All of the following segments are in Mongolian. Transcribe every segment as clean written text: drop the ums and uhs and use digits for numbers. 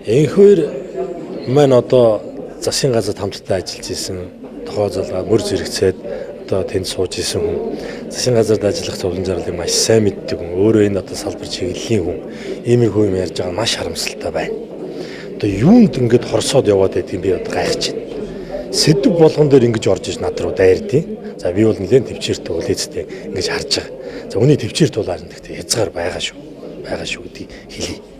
Энэхээр маань одоо засгийн газарт хамтдаа ажиллаж исэн тохоо залгаа мөр зэрэгцээд одоо тэнд сууж исэн хүн засгийн газарт ажиллах зовлон зарлыг маш сайн мэддэг хүн өөрөө энэ одоо салбар чиглэлийн хүн иймэрхүү юм ярьж байгаа маш харамсалтай байна. Одоо юунд ингэж хорсоод яваад байдгийг би одоо гайхаж байна. Сэдв болгон дээр ингэж орж иж над руу дайрдیں۔ За би бол нэлээд төвчээртэй үлээцтэй ингэж харж байгаа. За үний төвчээр тулаар нэгтэй хязгаар байгаа шүү гэдгийг хэлье.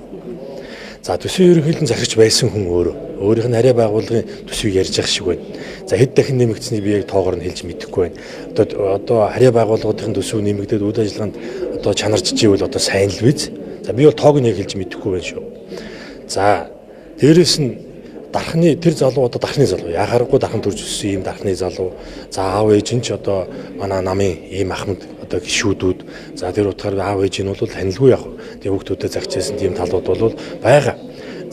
За төсвийн ерөнхийлөн захирч байсан хүн өөрийнх нь арай байгууллагын төсвийг ярьж явах шиг байна. За хэд дахин нэмэгдсэнийг би яг тоогоор нь хэлж мэдэхгүй байна. Одоо арай байгууллагын төсөв нэмэгдээд үйл ажиллагаанд одоо чанарч иживэл одоо сайн л биз. За би бол тоог нь яг хэлж мэдэхгүй байна шүү. За дээрэс нь дархны тэр залуу одоо дархны залуу яхаарахгүй дархан төрж өссөн ийм дархны залуу. За аав ээж нь ч одоо манай намын ийм ахмад одоо гişүүдүүд. За тэр утгаар аав ээж нь бол танилгүй яг. Тэгээ хүүхдүүдэд загчээсэн тийм талууд бол байгаа.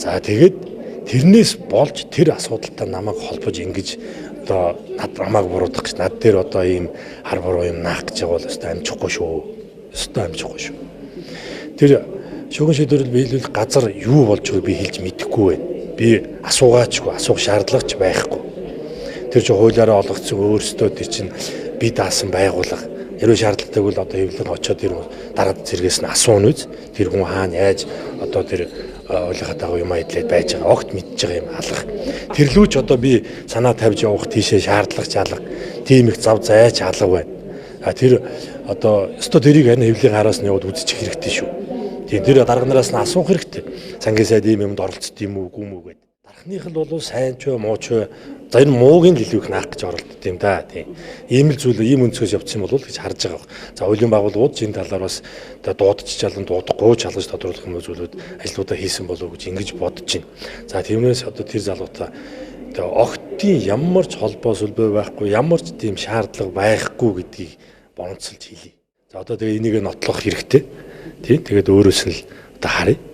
За тэгээд тэрнээс болж тэр асуудалтай намайг холбож ингэж одоо намайг буруудах гэж над дээр одоо ийм хар буруу юм наах гэж байгаа бол өстой амжихгүй шүү. Өстой амжихгүй шүү. Тэр шүүгэн шийдвэрлэл биелүүлэх газар юу болж байгааг би хэлж мэдэхгүй байна. Би асуугаачгүй, асуух шаардлага ч байхгүй. Тэр чинь хуулиараа олгогдсон өөрсдөө тэр чинь би даасан байгууллага. Хэрвээ шаардлагатай бол одоо хэвлэн очоод тэр дараад зэрэгээс нь асууна үз. Тэр хүн хаана яаж одоо тэр хуулийнхаа дагуу юм айдлаад байж байгаа. Огт мэдж байгаа юм алга. Тэрлүү ч одоо би санаа тавьж явах тийшээ шаардлага ч алга. Тийм их зав зайч алга байна. А тэр одоо өстой тэрийг харин хэвлийн хараас нь яваад үзчих хэрэгтэй шүү. Тэр дарга нараас нь асуух хэрэгтэй. Сангийн сайд ийм юмд оролцсон юм уу үгүй мүү гэдэг. Дархных нь бол сайн ч муу ч за энэ муугийн л илүү их наах гэж оролддог юм да. Тийм. Ийм л зүйл ийм өнцгөөс явцсан юм бол гэж харж байгаа. За хуулийн байгууллагууд энэ талаар бас дуудаж чалан дуудахгүй чалгаж тодруулах юм зүйлүүд ажлуудаа хийсэн болов уу гэж ингэж бодож байна. За тиймээс одоо тэр залуутай огтын ямар ч холбоо сүлбээ байхгүй, ямар ч тийм шаардлага байхгүй гэдгийг бонцолж хэлье. За одоо тэгээ энийг нотлох хэрэгтэй. Тийм. Тэгээд өөрөөс нь л одоо харъя.